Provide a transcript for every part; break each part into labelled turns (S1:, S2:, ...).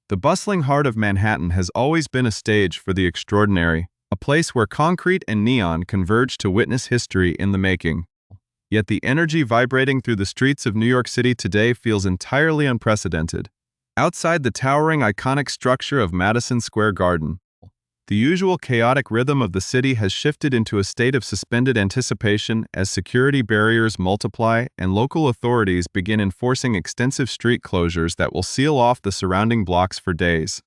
S1: The bustling heart of Manhattan has always been a stage for the extraordinary, a place where concrete and neon converge to witness history in the making. Yet the energy vibrating through the streets of New York City today feels entirely unprecedented. Outside the towering iconic structure of Madison Square Garden, the usual chaotic rhythm of the city has shifted into a state of suspended anticipation as security barriers multiply and local authorities begin enforcing extensive street closures that will seal off the surrounding blocks for days.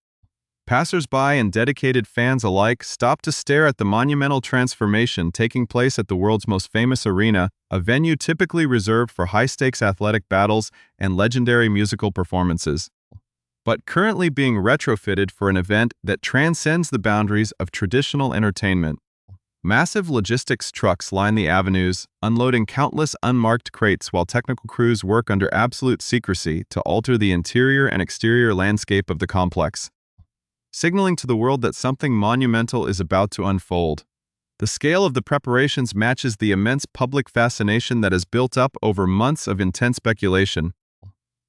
S1: Passers-by and dedicated fans alike stop to stare at the monumental transformation taking place at the world's most famous arena, a venue typically reserved for high-stakes athletic battles and legendary musical performances, but currently being retrofitted for an event that transcends the boundaries of traditional entertainment. Massive logistics trucks line the avenues, unloading countless unmarked crates while technical crews work under absolute secrecy to alter the interior and exterior landscape of the complex, signaling to the world that something monumental is about to unfold. The scale of the preparations matches the immense public fascination that has built up over months of intense speculation,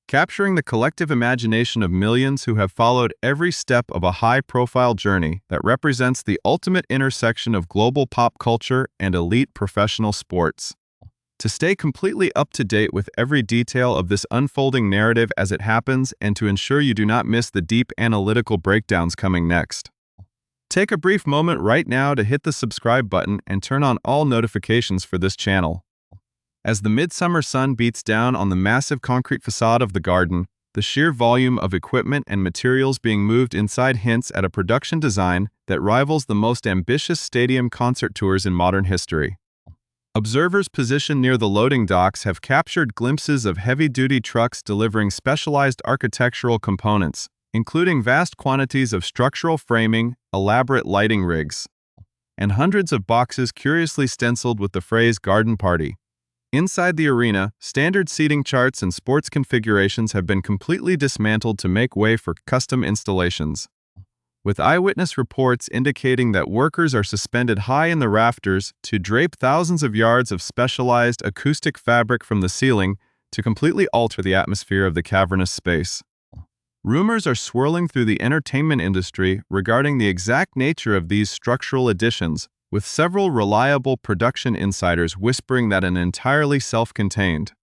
S1: capturing the collective imagination of millions who have followed every step of a high-profile journey that represents the ultimate intersection of global pop culture and elite professional sports. To stay completely up to date with every detail of this unfolding narrative as it happens and to ensure you do not miss the deep analytical breakdowns coming next, take a brief moment right now to hit the subscribe button and turn on all notifications for this channel. As the midsummer sun beats down on the massive concrete facade of the garden, the sheer volume of equipment and materials being moved inside hints at a production design that rivals the most ambitious stadium concert tours in modern history. Observers positioned near the loading docks have captured glimpses of heavy-duty trucks delivering specialized architectural components, including vast quantities of structural framing, elaborate lighting rigs, and hundreds of boxes curiously stenciled with the phrase "Garden Party." Inside the arena, standard seating charts and sports configurations have been completely dismantled to make way for custom installations, with eyewitness reports indicating that workers are suspended high in the rafters to drape thousands of yards of specialized acoustic fabric from the ceiling to completely alter the atmosphere of the cavernous space. Rumors are swirling through the entertainment industry regarding the exact nature of these structural additions, with several reliable production insiders whispering that an entirely self-contained,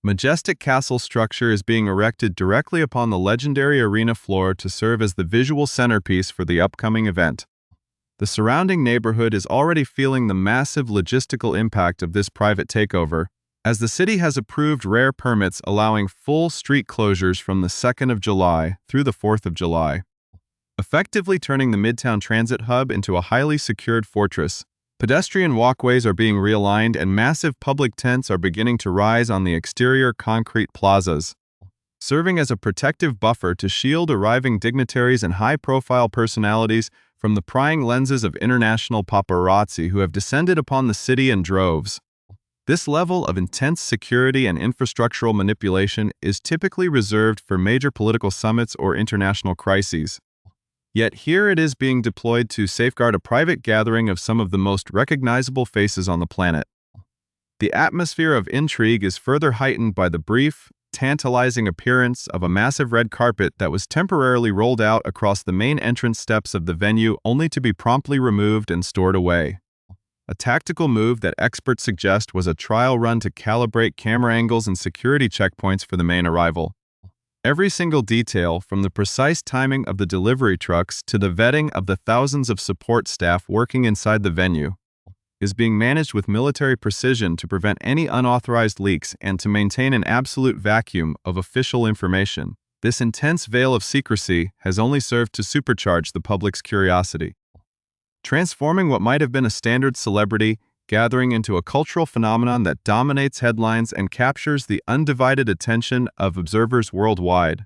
S1: majestic castle structure is being erected directly upon the legendary arena floor to serve as the visual centerpiece for the upcoming event. The surrounding neighborhood is already feeling the massive logistical impact of this private takeover, as the city has approved rare permits allowing full street closures from the 2nd of July through the 4th of July. Effectively turning the Midtown Transit Hub into a highly secured fortress. Pedestrian walkways are being realigned and massive public tents are beginning to rise on the exterior concrete plazas, serving as a protective buffer to shield arriving dignitaries and high-profile personalities from the prying lenses of international paparazzi who have descended upon the city in droves. This level of intense security and infrastructural manipulation is typically reserved for major political summits or international crises. Yet here it is being deployed to safeguard a private gathering of some of the most recognizable faces on the planet. The atmosphere of intrigue is further heightened by the brief, tantalizing appearance of a massive red carpet that was temporarily rolled out across the main entrance steps of the venue only to be promptly removed and stored away. A tactical move that experts suggest was a trial run to calibrate camera angles and security checkpoints for the main arrival. Every single detail, from the precise timing of the delivery trucks to the vetting of the thousands of support staff working inside the venue, is being managed with military precision to prevent any unauthorized leaks and to maintain an absolute vacuum of official information. This intense veil of secrecy has only served to supercharge the public's curiosity, transforming what might have been a standard celebrity gathering into a cultural phenomenon that dominates headlines and captures the undivided attention of observers worldwide.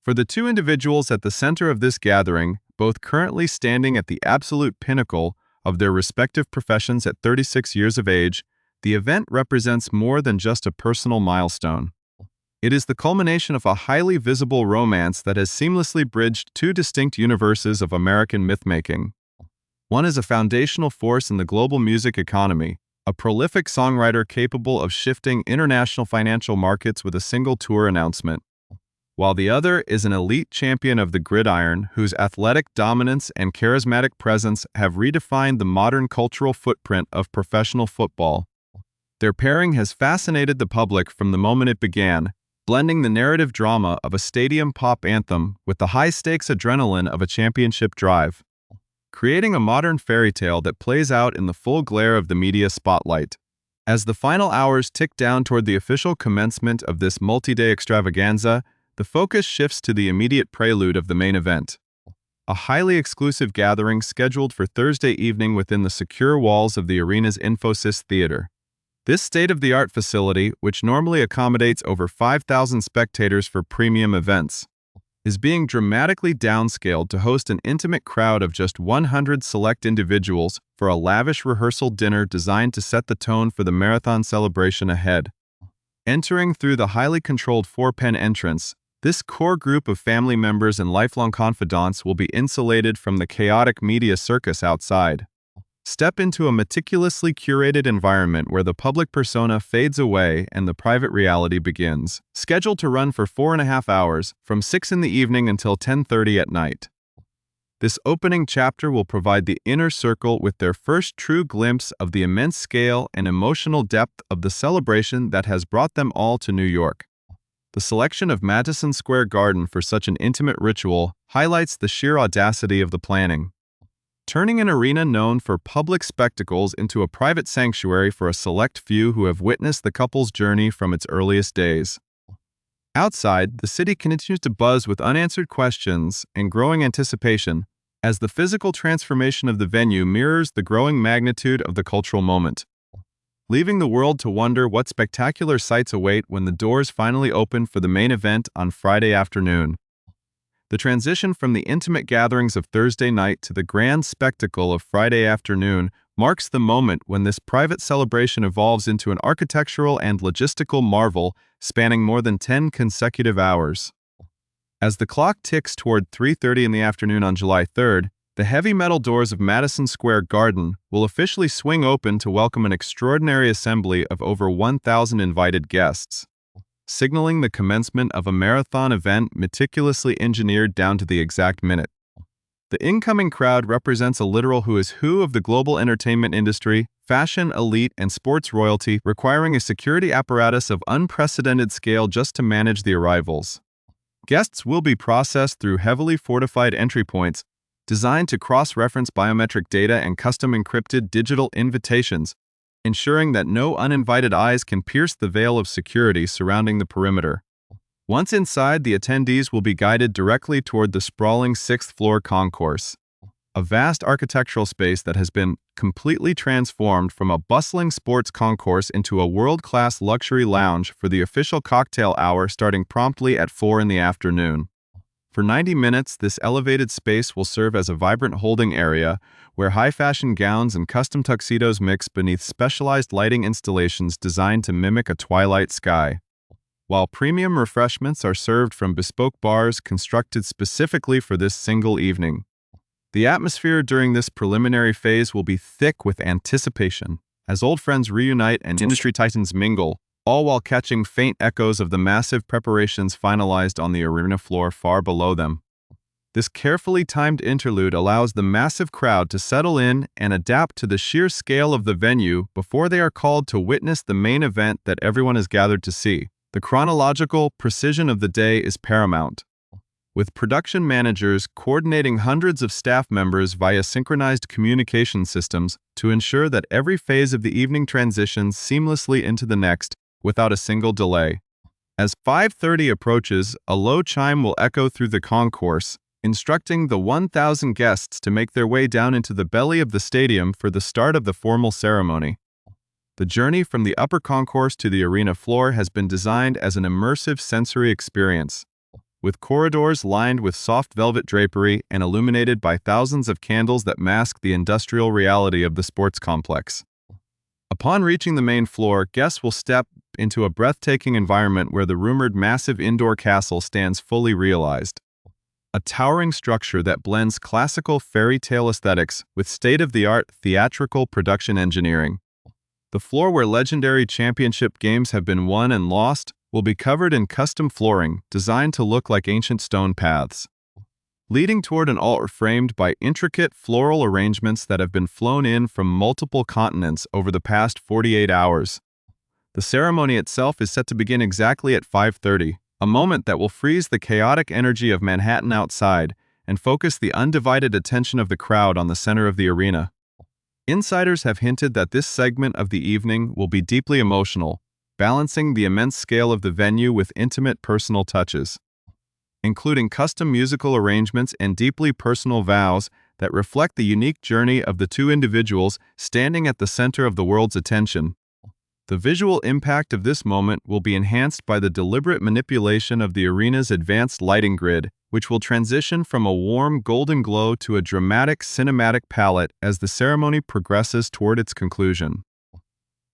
S1: For the two individuals at the center of this gathering, both currently standing at the absolute pinnacle of their respective professions at 36 years of age, the event represents more than just a personal milestone. It is the culmination of a highly visible romance that has seamlessly bridged two distinct universes of American mythmaking. One is a foundational force in the global music economy, a prolific songwriter capable of shifting international financial markets with a single tour announcement, while the other is an elite champion of the gridiron whose athletic dominance and charismatic presence have redefined the modern cultural footprint of professional football. Their pairing has fascinated the public from the moment it began, blending the narrative drama of a stadium pop anthem with the high-stakes adrenaline of a championship drive, creating a modern fairy tale that plays out in the full glare of the media spotlight. As the final hours tick down toward the official commencement of this multi-day extravaganza, the focus shifts to the immediate prelude of the main event, a highly exclusive gathering scheduled for Thursday evening within the secure walls of the arena's Infosys Theater. This state-of-the-art facility, which normally accommodates over 5,000 spectators for premium events, is being dramatically downscaled to host an intimate crowd of just 100 select individuals for a lavish rehearsal dinner designed to set the tone for the marathon celebration ahead. Entering through the highly controlled four-pen entrance, this core group of family members and lifelong confidants will be insulated from the chaotic media circus outside. Step into a meticulously curated environment where the public persona fades away and the private reality begins. Scheduled to run for 4.5 hours, from 6 in the evening until 10:30 at night. This opening chapter will provide the inner circle with their first true glimpse of the immense scale and emotional depth of the celebration that has brought them all to New York. The selection of Madison Square Garden for such an intimate ritual highlights the sheer audacity of the planning, turning an arena known for public spectacles into a private sanctuary for a select few who have witnessed the couple's journey from its earliest days. Outside, the city continues to buzz with unanswered questions and growing anticipation as the physical transformation of the venue mirrors the growing magnitude of the cultural moment, leaving the world to wonder what spectacular sights await when the doors finally open for the main event on Friday afternoon. The transition from the intimate gatherings of Thursday night to the grand spectacle of Friday afternoon marks the moment when this private celebration evolves into an architectural and logistical marvel spanning more than 10 consecutive hours. As the clock ticks toward 3:30 in the afternoon on July 3rd, the heavy metal doors of Madison Square Garden will officially swing open to welcome an extraordinary assembly of over 1,000 invited guests, signaling the commencement of a marathon event meticulously engineered down to the exact minute. The incoming crowd represents a literal who is who of the global entertainment industry, fashion elite, and sports royalty, requiring a security apparatus of unprecedented scale just to manage the arrivals. Guests will be processed through heavily fortified entry points, designed to cross-reference biometric data and custom encrypted digital invitations, ensuring that no uninvited eyes can pierce the veil of security surrounding the perimeter. Once inside, the attendees will be guided directly toward the sprawling 6th-floor concourse, a vast architectural space that has been completely transformed from a bustling sports concourse into a world-class luxury lounge for the official cocktail hour starting promptly at 4 in the afternoon. For 90 minutes, this elevated space will serve as a vibrant holding area where high-fashion gowns and custom tuxedos mix beneath specialized lighting installations designed to mimic a twilight sky, while premium refreshments are served from bespoke bars constructed specifically for this single evening. The atmosphere during this preliminary phase will be thick with anticipation, as old friends reunite and industry titans mingle, all while catching faint echoes of the massive preparations finalized on the arena floor far below them. This carefully timed interlude allows the massive crowd to settle in and adapt to the sheer scale of the venue before they are called to witness the main event that everyone is gathered to see. The chronological precision of the day is paramount, with production managers coordinating hundreds of staff members via synchronized communication systems to ensure that every phase of the evening transitions seamlessly into the next without a single delay. As 5:30 approaches, a low chime will echo through the concourse, instructing the 1,000 guests to make their way down into the belly of the stadium for the start of the formal ceremony. The journey from the upper concourse to the arena floor has been designed as an immersive sensory experience, with corridors lined with soft velvet drapery and illuminated by thousands of candles that mask the industrial reality of the sports complex. Upon reaching the main floor, guests will step into a breathtaking environment where the rumored massive indoor castle stands fully realized. A towering structure that blends classical fairy tale aesthetics with state-of-the-art theatrical production engineering. The floor where legendary championship games have been won and lost, will be covered in custom flooring designed to look like ancient stone paths, leading toward an altar framed by intricate floral arrangements that have been flown in from multiple continents over the past 48 hours. The ceremony itself is set to begin exactly at 5:30, a moment that will freeze the chaotic energy of Manhattan outside and focus the undivided attention of the crowd on the center of the arena. Insiders have hinted that this segment of the evening will be deeply emotional, balancing the immense scale of the venue with intimate personal touches, including custom musical arrangements and deeply personal vows that reflect the unique journey of the two individuals standing at the center of the world's attention. The visual impact of this moment will be enhanced by the deliberate manipulation of the arena's advanced lighting grid, which will transition from a warm golden glow to a dramatic cinematic palette as the ceremony progresses toward its conclusion.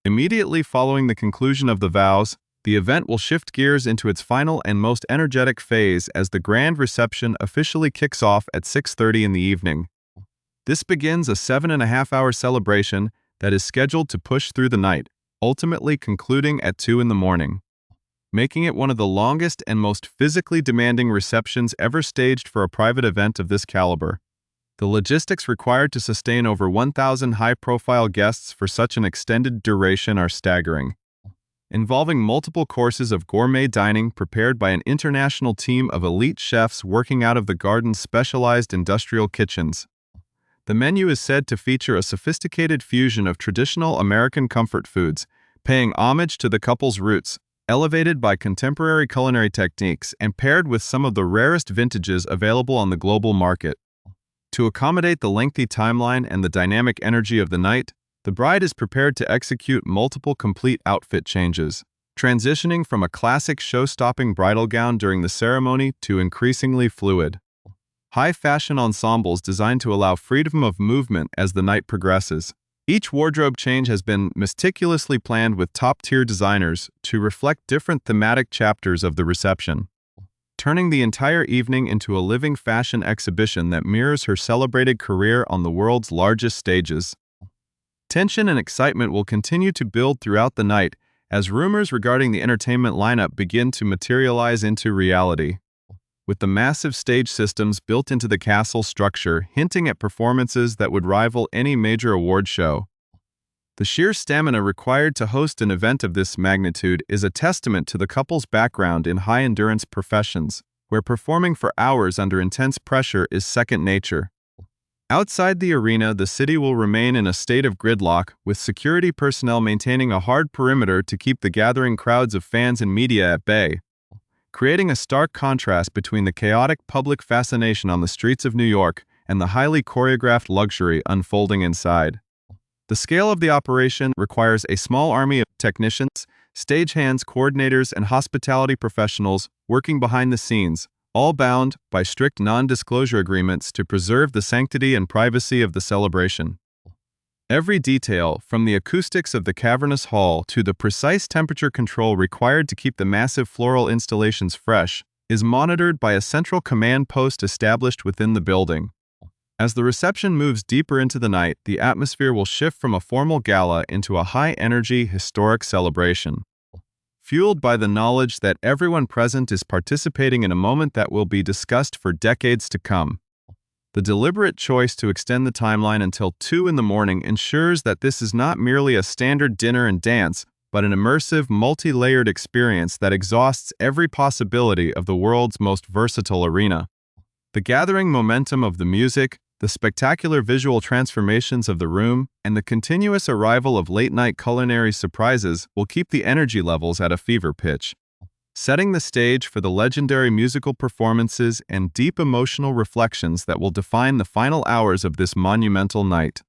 S1: Immediately following the conclusion of the vows, the event will shift gears into its final and most energetic phase as the grand reception officially kicks off at 6:30 in the evening. This begins a 7.5-hour celebration that is scheduled to push through the night, ultimately concluding at 2 in the morning, making it one of the longest and most physically demanding receptions ever staged for a private event of this caliber. The logistics required to sustain over 1,000 high-profile guests for such an extended duration are staggering, involving multiple courses of gourmet dining prepared by an international team of elite chefs working out of the Garden's specialized industrial kitchens. The menu is said to feature a sophisticated fusion of traditional American comfort foods, paying homage to the couple's roots, elevated by contemporary culinary techniques and paired with some of the rarest vintages available on the global market. To accommodate the lengthy timeline and the dynamic energy of the night, the bride is prepared to execute multiple complete outfit changes, transitioning from a classic show-stopping bridal gown during the ceremony to increasingly fluid, high-fashion ensembles designed to allow freedom of movement as the night progresses. Each wardrobe change has been meticulously planned with top-tier designers to reflect different thematic chapters of the reception, turning the entire evening into a living fashion exhibition that mirrors her celebrated career on the world's largest stages. Tension and excitement will continue to build throughout the night as rumors regarding the entertainment lineup begin to materialize into reality, with the massive stage systems built into the castle structure hinting at performances that would rival any major award show. The sheer stamina required to host an event of this magnitude is a testament to the couple's background in high-endurance professions, where performing for hours under intense pressure is second nature. Outside the arena, the city will remain in a state of gridlock, with security personnel maintaining a hard perimeter to keep the gathering crowds of fans and media at bay, creating a stark contrast between the chaotic public fascination on the streets of New York and the highly choreographed luxury unfolding inside. The scale of the operation requires a small army of technicians, stagehands, coordinators, and hospitality professionals working behind the scenes, all bound by strict non-disclosure agreements to preserve the sanctity and privacy of the celebration. Every detail, from the acoustics of the cavernous hall to the precise temperature control required to keep the massive floral installations fresh, is monitored by a central command post established within the building. As the reception moves deeper into the night, the atmosphere will shift from a formal gala into a high-energy, historic celebration, fueled by the knowledge that everyone present is participating in a moment that will be discussed for decades to come. The deliberate choice to extend the timeline until 2 in the morning ensures that this is not merely a standard dinner and dance, but an immersive, multi-layered experience that exhausts every possibility of the world's most versatile arena. The gathering momentum of the music, the spectacular visual transformations of the room, and the continuous arrival of late-night culinary surprises will keep the energy levels at a fever pitch, setting the stage for the legendary musical performances and deep emotional reflections that will define the final hours of this monumental night.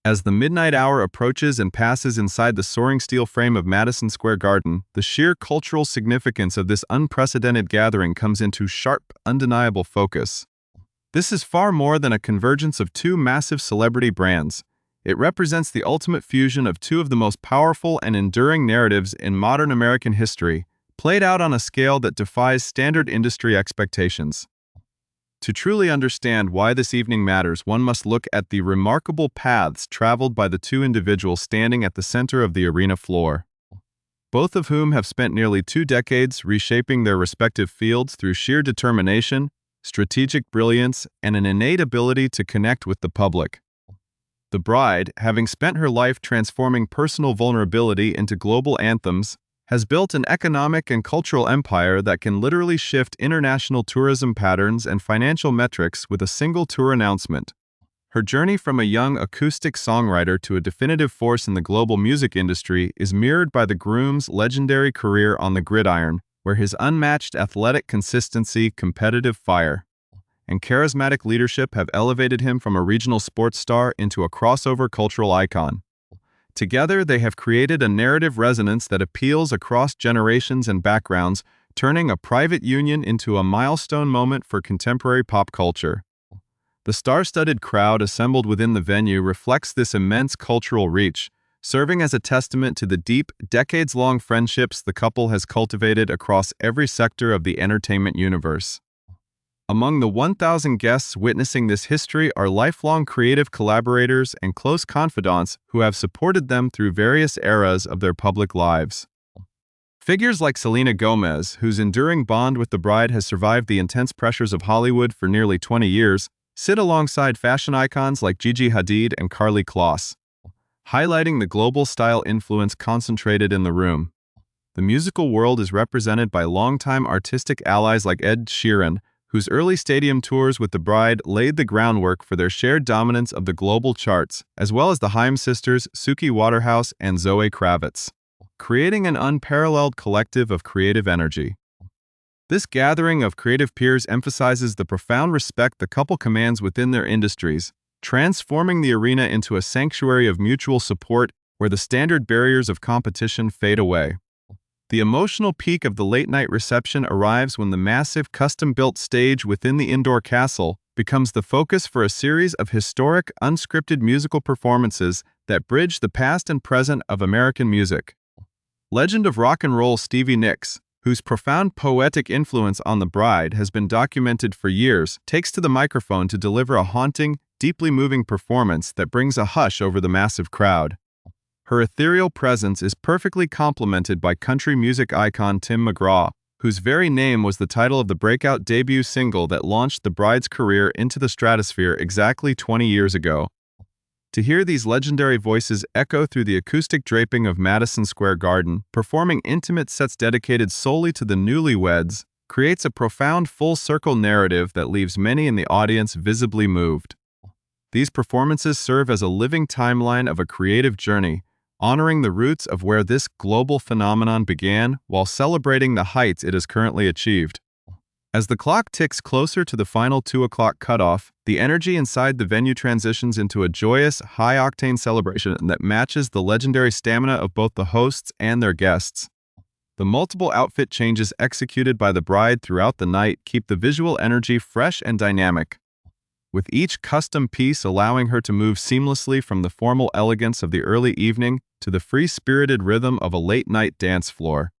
S1: As the midnight hour approaches and passes inside the soaring steel frame of Madison Square Garden, the sheer cultural significance of this unprecedented gathering comes into sharp, undeniable focus. This is far more than a convergence of two massive celebrity brands. It represents the ultimate fusion of two of the most powerful and enduring narratives in modern American history, played out on a scale that defies standard industry expectations. To truly understand why this evening matters, one must look at the remarkable paths traveled by the two individuals standing at the center of the arena floor. both of whom have spent nearly 2 decades reshaping their respective fields through sheer determination, strategic brilliance, and an innate ability to connect with the public. The bride, having spent her life transforming personal vulnerability into global anthems, has built an economic and cultural empire that can literally shift international tourism patterns and financial metrics with a single tour announcement. Her journey from a young acoustic songwriter to a definitive force in the global music industry is mirrored by the groom's legendary career on the gridiron, where his unmatched athletic consistency, competitive fire, and charismatic leadership have elevated him from a regional sports star into a crossover cultural icon. Together, they have created a narrative resonance that appeals across generations and backgrounds, turning a private union into a milestone moment for contemporary pop culture. The star-studded crowd assembled within the venue reflects this immense cultural reach, serving as a testament to the deep, decades-long friendships the couple has cultivated across every sector of the entertainment universe. Among the 1,000 guests witnessing this history are lifelong creative collaborators and close confidants who have supported them through various eras of their public lives. Figures like Selena Gomez, whose enduring bond with the bride has survived the intense pressures of Hollywood for nearly 20 years, sit alongside fashion icons like Gigi Hadid and Karlie Kloss, highlighting the global style influence concentrated in the room. The musical world is represented by longtime artistic allies like Ed Sheeran, whose early stadium tours with the bride laid the groundwork for their shared dominance of the global charts, as well as the Haim sisters Suki Waterhouse and Zoe Kravitz, creating an unparalleled collective of creative energy. This gathering of creative peers emphasizes the profound respect the couple commands within their industries, transforming the arena into a sanctuary of mutual support where the standard barriers of competition fade away. The emotional peak of the late-night reception arrives when the massive custom-built stage within the indoor castle becomes the focus for a series of historic, unscripted musical performances that bridge the past and present of American music. Legend of rock and roll Stevie Nicks, whose profound poetic influence on the bride has been documented for years, takes to the microphone to deliver a haunting, deeply moving performance that brings a hush over the massive crowd. Her ethereal presence is perfectly complemented by country music icon Tim McGraw, whose very name was the title of the breakout debut single that launched the bride's career into the stratosphere exactly 20 years ago. To hear these legendary voices echo through the acoustic draping of Madison Square Garden, performing intimate sets dedicated solely to the newlyweds, creates a profound full-circle narrative that leaves many in the audience visibly moved. These performances serve as a living timeline of a creative journey, honoring the roots of where this global phenomenon began while celebrating the heights it has currently achieved. As the clock ticks closer to the final 2 o'clock cutoff, the energy inside the venue transitions into a joyous, high-octane celebration that matches the legendary stamina of both the hosts and their guests. The multiple outfit changes executed by the bride throughout the night keep the visual energy fresh and dynamic, with each custom piece allowing her to move seamlessly from the formal elegance of the early evening to the free-spirited rhythm of a late-night dance floor.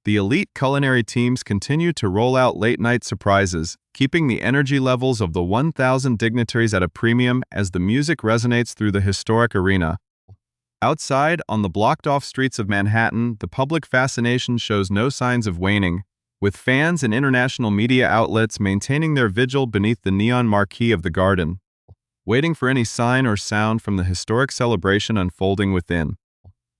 S1: The elite culinary teams continue to roll out late-night surprises, keeping the energy levels of the 1,000 dignitaries at a premium as the music resonates through the historic arena. Outside, on the blocked-off streets of Manhattan, the public fascination shows no signs of waning, with fans and international media outlets maintaining their vigil beneath the neon marquee of the garden, waiting for any sign or sound from the historic celebration unfolding within.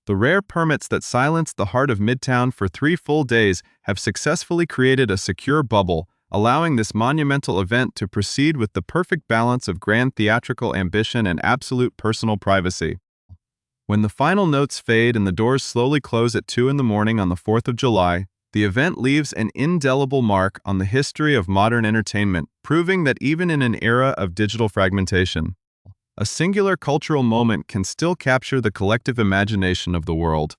S1: The rare permits that silenced the heart of Midtown for 3 full days have successfully created a secure bubble, allowing this monumental event to proceed with the perfect balance of grand theatrical ambition and absolute personal privacy. When the final notes fade and the doors slowly close at 2 in the morning on the 4th of July, the event leaves an indelible mark on the history of modern entertainment, proving that even in an era of digital fragmentation, a singular cultural moment can still capture the collective imagination of the world.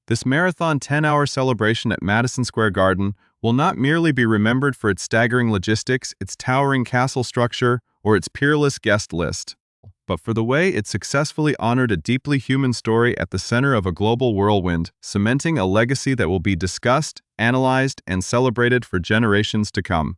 S1: This marathon 10-hour celebration at Madison Square Garden will not merely be remembered for its staggering logistics, its towering castle structure, or its peerless guest list, but for the way it successfully honored a deeply human story at the center of a global whirlwind, cementing a legacy that will be discussed, analyzed, and celebrated for generations to come.